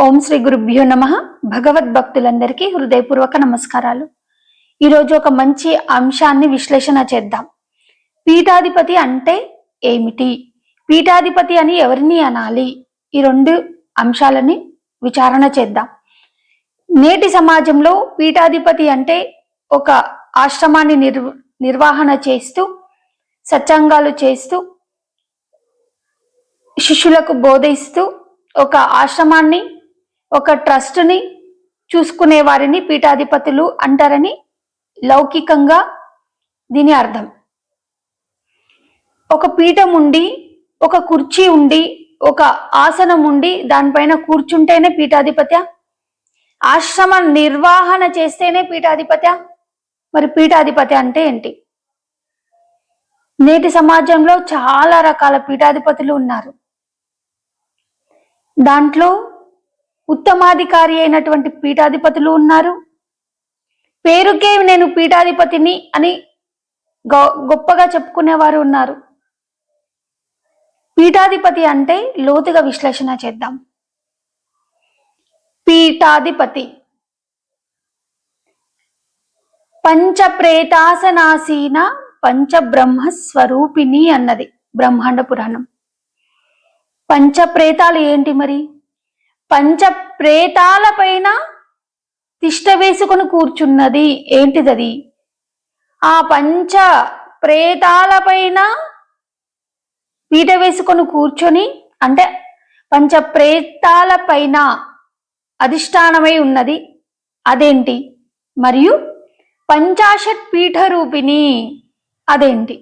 ఓం శ్రీ గురుభ్యో నమః. భగవద్భక్తులందరికీ హృదయపూర్వక నమస్కారాలు. ఈరోజు ఒక మంచి అంశాన్ని విశ్లేషణ చేద్దాం. పీఠాధిపతి అంటే ఏమిటి, పీఠాధిపతి అని ఎవరిని అనాలి, ఈ రెండు అంశాలని విచారణ చేద్దాం. నేటి సమాజంలో పీఠాధిపతి అంటే ఒక ఆశ్రమాన్ని నిర్వహణ చేస్తూ, సత్సంగాలు చేస్తూ, శిష్యులకు బోధిస్తూ, ఒక ఆశ్రమాన్ని, ఒక ట్రస్ట్ని చూసుకునే వారిని పీఠాధిపతులు అంటారని లౌకికంగా దీని అర్థం. ఒక పీఠం ఉండి, ఒక కుర్చీ ఉండి, ఒక ఆసనం ఉండి దానిపైన కూర్చుంటేనే పీఠాధిపత్య? ఆశ్రమ నిర్వహణ చేస్తేనే పీఠాధిపత్య? మరి పీఠాధిపతి అంటే ఏంటి? నేటి సమాజంలో చాలా రకాల పీఠాధిపతులు ఉన్నారు. దాంట్లో ఉత్తమాధికారి అయినటువంటి పీఠాధిపతులు ఉన్నారు. పేరుకే నేను పీఠాధిపతిని అని గొప్పగా చెప్పుకునేవారు ఉన్నారు. పీఠాధిపతి అంటే లోతుగా విశ్లేషణ చేద్దాం. పీఠాధిపతి పంచప్రేతాసనాసీన పంచబ్రహ్మస్వరూపిణి అన్నది బ్రహ్మాండ పురాణం. పంచప్రేతాలు ఏంటి మరి? పంచప్రేతాల పైన తిష్ట వేసుకొని కూర్చున్నది ఏంటిదది? ఆ పంచ ప్రేతాల పైన పీట వేసుకొని కూర్చొని, అంటే పంచప్రేతాల పైన అధిష్టానమై ఉన్నది అదేంటి? మరియు పంచాశత్ పీఠ రూపిణి అదేంటి?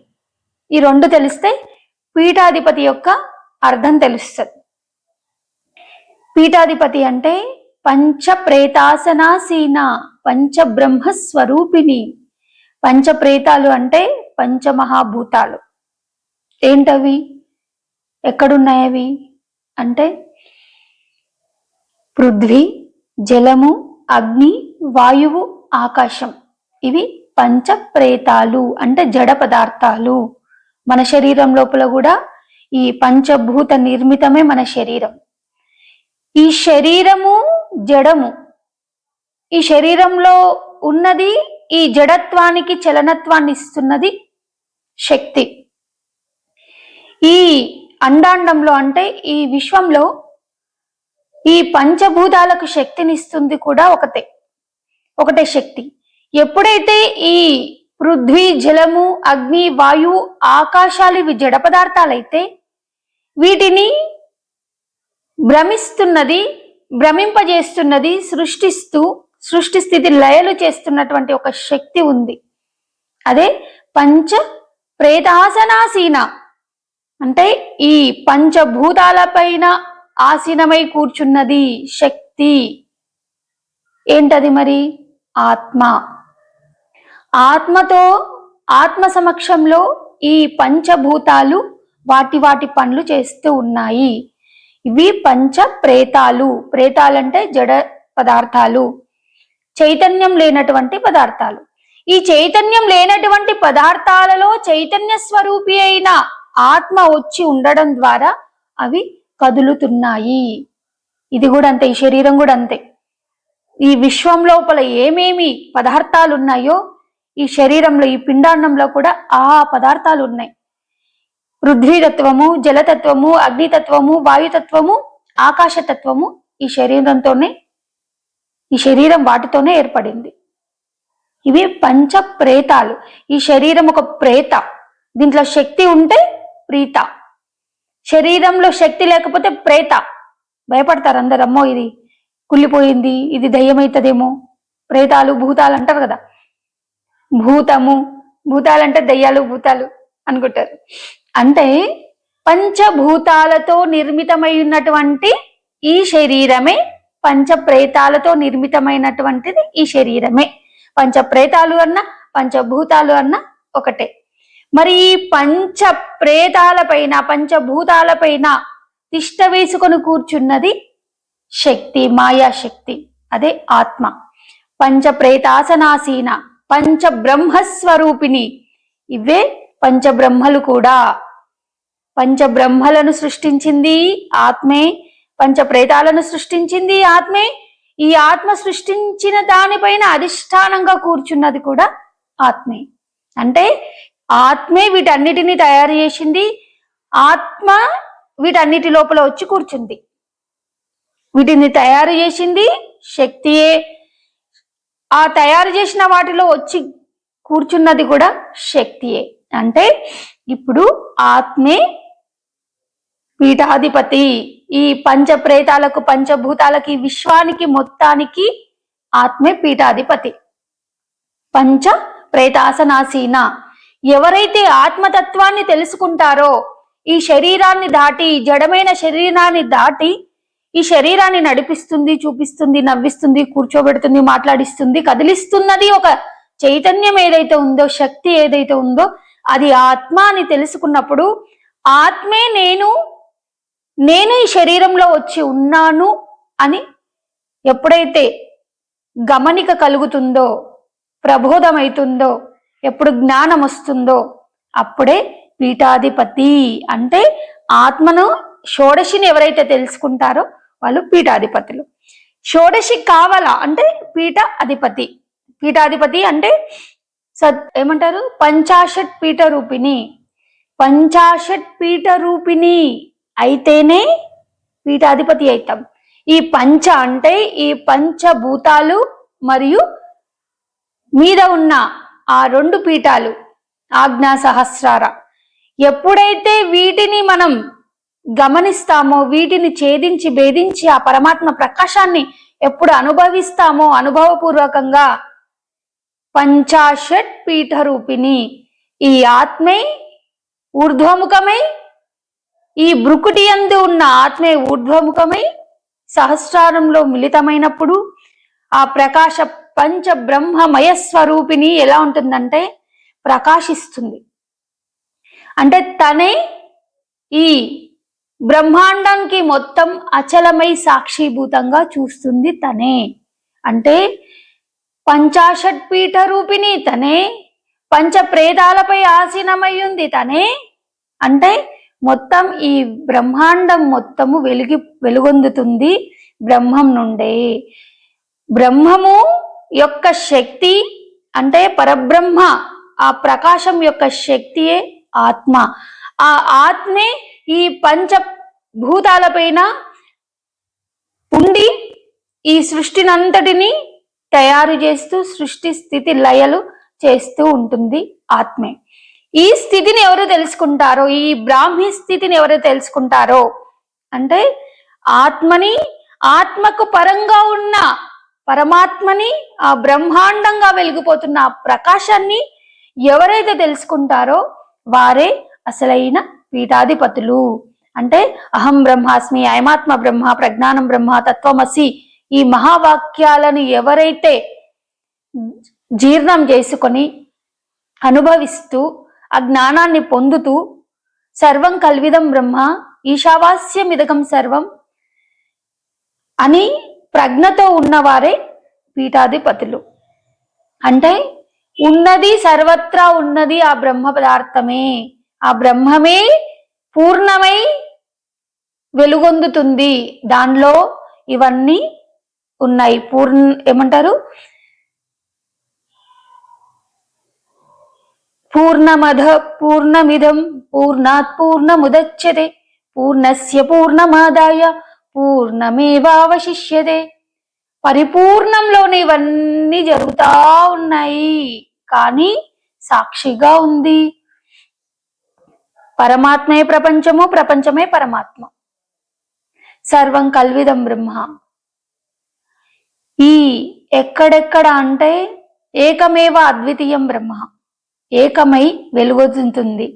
ఈ రెండు తెలిస్తే పీఠాధిపతి యొక్క అర్థం తెలుస్తుంది. పీఠాధిపతి అంటే పంచప్రేతాసనాసీన పంచబ్రహ్మస్వరూపిణి. పంచప్రేతాలు అంటే పంచమహాభూతాలు. ఏంటవి? ఎక్కడున్నాయవి అంటే పృథ్వీ, జలము, అగ్ని, వాయువు, ఆకాశం. ఇవి పంచప్రేతాలు అంటే జడ పదార్థాలు. మన శరీరం లోపల కూడా ఈ పంచభూత నిర్మితమే మన శరీరం. ఈ శరీరము జడము. ఈ శరీరంలో ఉన్నది, ఈ జడత్వానికి చలనత్వాన్ని ఇస్తున్నది శక్తి. ఈ అండాండంలో అంటే ఈ విశ్వంలో ఈ పంచభూతాలకు శక్తినిస్తుంది కూడా ఒకటే శక్తి. ఎప్పుడైతే ఈ పృథ్వీ, జలము, అగ్ని, వాయువు, ఆకాశాలు ఇవి జడ పదార్థాలైతే వీటిని భ్రమింపజేస్తున్నది, సృష్టి స్థితి లయలు చేస్తున్నటువంటి ఒక శక్తి ఉంది. అదే పంచ ప్రేతాసనాసీన అంటే ఈ పంచభూతాల పైన ఆసీనమై కూర్చున్నది శక్తి. ఏంటది మరి? ఆత్మ. ఆత్మ సమక్షంలో ఈ పంచభూతాలు వాటి పనులు చేస్తూ ఉన్నాయి. ఇవి పంచ ప్రేతాలు. ప్రేతాలంటే జడ పదార్థాలు, చైతన్యం లేనటువంటి పదార్థాలు. ఈ చైతన్యం లేనటువంటి పదార్థాలలో చైతన్య స్వరూపి అయిన ఆత్మ వచ్చి ఉండడం ద్వారా అవి కదులుతున్నాయి. ఇది కూడా అంతే, ఈ శరీరం కూడా అంతే. ఈ విశ్వం లోపల ఏమేమి పదార్థాలు ఉన్నాయో ఈ శరీరంలో, ఈ పిండాండంలో కూడా ఆ పదార్థాలు ఉన్నాయి. పృథ్వీతత్వము, జలతత్వము, అగ్నితత్వము, వాయుతత్వము, ఆకాశతత్వము ఈ శరీరం వాటితోనే ఏర్పడింది. ఇవి పంచ ప్రేతాలు. ఈ శరీరం ఒక ప్రేత. దీంట్లో శక్తి ఉంటే ప్రీత, శరీరంలో శక్తి లేకపోతే ప్రేత. భయపడతారు అందరు, అమ్మో ఇది కుళ్ళిపోయింది, ఇది దయ్యమవుతుందేమో. ప్రేతాలు, భూతాలు అంటారు కదా. భూతాలంటే దయ్యాలు, భూతాలు అనుకుంటారు. అంటే పంచభూతాలతో నిర్మితమై ఉన్నటువంటి ఈ శరీరమే, పంచప్రేతాలతో నిర్మితమైనటువంటిది ఈ శరీరమే. పంచప్రేతాలు అన్న పంచభూతాలు అన్న ఒకటే. మరి ఈ పంచప్రేతాల పైన, పంచభూతాల పైన తిష్ట వేసుకొని కూర్చున్నది శక్తి, మాయాశక్తి. అదే ఆత్మ. పంచప్రేతాసనాసీన పంచబ్రహ్మస్వరూపిణి. ఇవే పంచబ్రహ్మలు కూడా. పంచబ్రహ్మలను సృష్టించింది ఆత్మే. పంచ ప్రేతాలను సృష్టించింది ఆత్మే. ఈ ఆత్మ సృష్టించిన దానిపైన అధిష్టానంగా కూర్చున్నది కూడా ఆత్మే. అంటే ఆత్మే వీటన్నిటిని తయారు చేసింది, ఆత్మ వీటన్నిటి లోపల వచ్చి కూర్చుంది. వీటిని తయారు చేసింది శక్తియే, ఆ తయారు చేసిన వాటిలో వచ్చి కూర్చున్నది కూడా శక్తియే. అంటే ఇప్పుడు ఆత్మే పీఠాధిపతి. ఈ పంచ ప్రేతాలకు, పంచభూతాలకి, విశ్వానికి మొత్తానికి ఆత్మే పీఠాధిపతి. పంచ ప్రేతాసనాసీన. ఎవరైతే ఆత్మతత్వాన్ని తెలుసుకుంటారో, ఈ శరీరాన్ని దాటి, జడమైన శరీరాన్ని దాటి ఈ శరీరాన్ని నడిపిస్తుంది, చూపిస్తుంది, నవ్విస్తుంది, కూర్చోబెడుతుంది, మాట్లాడిస్తుంది, కదిలిస్తున్నది ఒక చైతన్యం ఏదైతే ఉందో, శక్తి ఏదైతే ఉందో, అది ఆత్మ అని తెలుసుకున్నప్పుడు ఆత్మే నేను ఈ శరీరంలో వచ్చి ఉన్నాను అని ఎప్పుడైతే గమనిక కలుగుతుందో, ప్రబోధమవుతుందో, ఎప్పుడు జ్ఞానం వస్తుందో అప్పుడే పీఠాధిపతి. అంటే ఆత్మను, షోడశిని ఎవరైతే తెలుసుకుంటారో వాళ్ళు పీఠాధిపతులు. షోడశి కావాలా అంటే పీఠ అధిపతి. పీఠాధిపతి అంటే ఏమంటారు, పంచాశత్ పీఠ రూపిణి. పంచాశత్ పీఠ రూపిణి అయితేనే పీఠాధిపతి అవుతాం. ఈ పంచ అంటే ఈ పంచభూతాలు మరియు మీద ఉన్న ఆ 2 పీఠాలు, ఆజ్ఞా సహస్రార. ఎప్పుడైతే వీటిని మనం గమనిస్తామో, వీటిని ఛేదించి భేదించి ఆ పరమాత్మ ప్రకాశాన్ని ఎప్పుడు అనుభవిస్తామో అనుభవపూర్వకంగా, పంచాశత్ పీఠ రూపిణి ఈ ఆత్మే ఊర్ధ్వముఖమై, ఈ బ్రుకుటి యందు ఉన్న ఆత్మే ఊర్ధ్వముఖమై సహస్రారంలో మిళితమైనప్పుడు ఆ ప్రకాశ పంచ బ్రహ్మమయ స్వరూపిణి ఎలా ఉంటుందంటే ప్రకాశిస్తుంది. అంటే తనే ఈ బ్రహ్మాండానికి మొత్తం అచలమై సాక్షిభూతంగా చూస్తుంది తనే. అంటే పంచాశత్ పీఠ రూపిణి తనే, పంచ ప్రేతాలపై ఆసీనమై ఉంది తనే. అంటే మొత్తం ఈ బ్రహ్మాండం మొత్తము వెలుగొందుతుంది బ్రహ్మం నుండే. బ్రహ్మము యొక్క శక్తి అంటే పరబ్రహ్మ, ఆ ప్రకాశం యొక్క శక్తియే ఆత్మ. ఆ ఆత్మే ఈ పంచభూతాలపైన ఉండి ఈ సృష్టినంతటిని తయారు చేస్తూ, సృష్టి స్థితి లయలు చేస్తూ ఉంటుంది ఆత్మే. ఈ స్థితిని ఎవరు తెలుసుకుంటారో, ఈ బ్రాహ్మీ స్థితిని ఎవరు తెలుసుకుంటారో అంటే ఆత్మని, ఆత్మకు పరంగా ఉన్న పరమాత్మని, ఆ బ్రహ్మాండంగా వెలిగిపోతున్న ఆ ప్రకాశాన్ని ఎవరైతే తెలుసుకుంటారో వారే అసలైన పీఠాధిపతులు. అంటే అహం బ్రహ్మాస్మి, అయమాత్మ బ్రహ్మ, ప్రజ్ఞానం బ్రహ్మ, తత్వమసి ఈ మహావాక్యాలను ఎవరైతే జీర్ణం చేసుకొని అనుభవిస్తూ ఆ జ్ఞానాన్ని పొందుతూ సర్వం కల్విదం బ్రహ్మ ఈశావాస్యమిదకం సర్వం అని ప్రజ్ఞతో ఉన్నవారే పీఠాధిపతులు. అంటే ఉన్నది సర్వత్రా ఉన్నది ఆ బ్రహ్మ పదార్థమే, ఆ బ్రహ్మమే పూర్ణమై వెలుగొందుతుంది. దానిలో ఇవన్నీ ఉన్నాయి. ఏమంటారు, పూర్ణమద పూర్ణమిదం పూర్ణాత్ పూర్ణముదచ్యతే పూర్ణస్య పూర్ణమాదాయ పూర్ణమేవావశిష్యతే. పరిపూర్ణంలోనే ఇవన్నీ జరుగుతా ఉన్నాయి, కానీ సాక్షిగా ఉంది. పరమాత్మే ప్రపంచము, ప్రపంచమే పరమాత్మ. సర్వం కల్విదం బ్రహ్మ. ఈ ఎక్కడెక్కడ అంటే ఏకమేవ అద్వితీయం బ్రహ్మ, ఏకమై వెలుగొందుతుంది.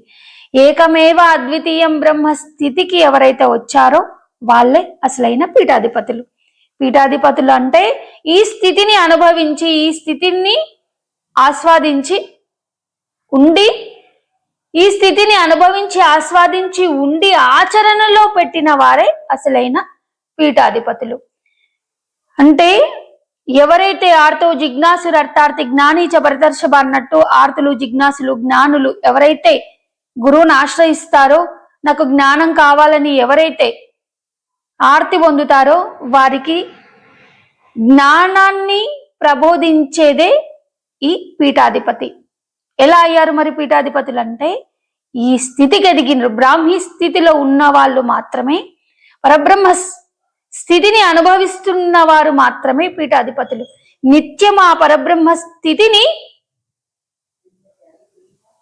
ఏకమేవ అద్వితీయం బ్రహ్మ స్థితికి ఎవరైతే వచ్చారో వాళ్ళే అసలైన పీఠాధిపతులు. పీఠాధిపతులు అంటే ఈ స్థితిని అనుభవించి, ఈ స్థితిని ఆస్వాదించి ఉండి, ఈ స్థితిని అనుభవించి ఆస్వాదించి ఉండి ఆచరణలో పెట్టిన వారే అసలైన పీఠాధిపతులు. అంటే ఎవరైతే ఆర్తో జిజ్ఞాసులు అర్థార్థి జ్ఞాని చ భరతర్షభ అన్నట్టు ఆర్తులు, జిజ్ఞాసులు, జ్ఞానులు ఎవరైతే గురువుని ఆశ్రయిస్తారో, నాకు జ్ఞానం కావాలని ఎవరైతే ఆర్తి పొందుతారో వారికి జ్ఞానాన్ని ప్రబోధించేదే ఈ పీఠాధిపతి. ఎలా అయ్యారు మరి పీఠాధిపతులు అంటే, ఈ స్థితికి ఎదిగిన బ్రాహ్మీ స్థితిలో ఉన్న వాళ్ళు మాత్రమే, పరబ్రహ్మ స్థితిని అనుభవిస్తున్న వారు మాత్రమే పీఠాధిపతులు. నిత్యం ఆ పరబ్రహ్మ స్థితిని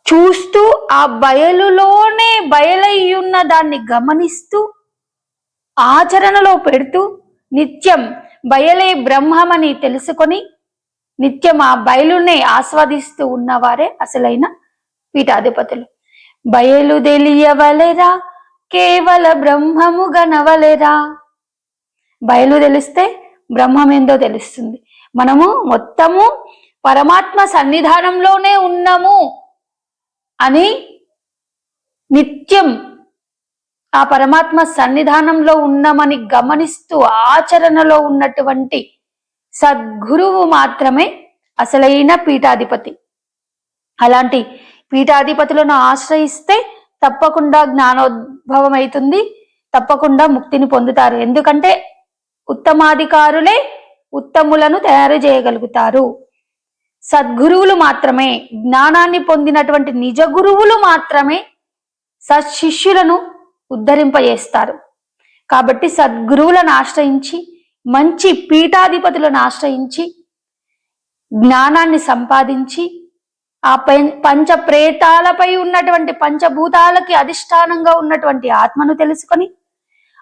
చూస్తూ ఆ బయలులోనే బయలయ్యున్న దాన్ని గమనిస్తూ ఆచరణలో పెడుతూ నిత్యం బయలే బ్రహ్మమని తెలుసుకొని నిత్యం ఆ బయలునే ఆస్వాదిస్తూ ఉన్నవారే అసలైన పీఠాధిపతులు. బయలు తెలియవలెరా కేవల బ్రహ్మము గనవలెరా. బయలు తెలిస్తే బ్రహ్మం ఏందో తెలుస్తుంది. మనము మొత్తము పరమాత్మ సన్నిధానంలోనే ఉన్నాము అని నిత్యం ఆ పరమాత్మ సన్నిధానంలో ఉన్నామని గమనిస్తూ ఆచరణలో ఉన్నటువంటి సద్గురువు మాత్రమే అసలైన పీఠాధిపతి. అలాంటి పీఠాధిపతులను ఆశ్రయిస్తే తప్పకుండా జ్ఞానోద్భవం అవుతుంది, తప్పకుండా ముక్తిని పొందుతారు. ఎందుకంటే ఉత్తమాధికారులే ఉత్తములను తయారు చేయగలుగుతారు. సద్గురువులు మాత్రమే, జ్ఞానాన్ని పొందినటువంటి నిజ గురువులు మాత్రమే సత్శిష్యులను ఉద్ధరింపజేస్తారు. కాబట్టి సద్గురువులను ఆశ్రయించి, మంచి పీఠాధిపతులను ఆశ్రయించి జ్ఞానాన్ని సంపాదించి ఆ పంచ ప్రేతాలపై ఉన్నటువంటి పంచభూతాలకి అధిష్టానంగా ఉన్నటువంటి ఆత్మను తెలుసుకొని,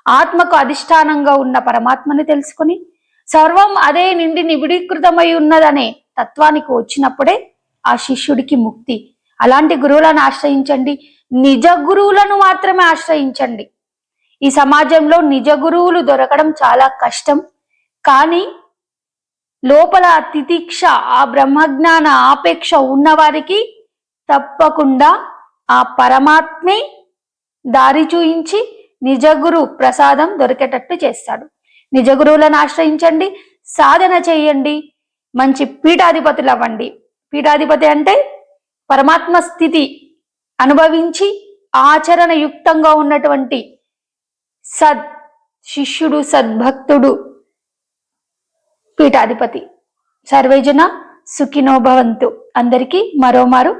ఆత్మకు అధిష్టానంగా ఉన్న పరమాత్మని తెలుసుకొని, సర్వం అదే నిండి నిబిడీకృతమై ఉన్నదనే తత్వానికి వచ్చినప్పుడే ఆ శిష్యుడికి ముక్తి. అలాంటి గురువులను ఆశ్రయించండి, నిజ గురువులను మాత్రమే ఆశ్రయించండి. ఈ సమాజంలో నిజ గురువులు దొరకడం చాలా కష్టం. కానీ లోపల తితిక్ష, ఆ బ్రహ్మజ్ఞాన ఆపేక్ష ఉన్నవారికి తప్పకుండా ఆ పరమాత్మే దారి చూయించి నిజ గురు ప్రసాదం దొరికేటట్టు చేస్తాడు. నిజ గురువులను ఆశ్రయించండి, సాధన చేయండి, మంచి పీఠాధిపతులు అవ్వండి. పీఠాధిపతి అంటే పరమాత్మ స్థితి అనుభవించి ఆచరణ యుక్తంగా ఉన్నటువంటి సద్ శిష్యుడు, సద్భక్తుడు పీఠాధిపతి. సర్వేజన సుఖినో భవంతు. అందరికీ మరోమారు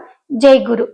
జై గురు.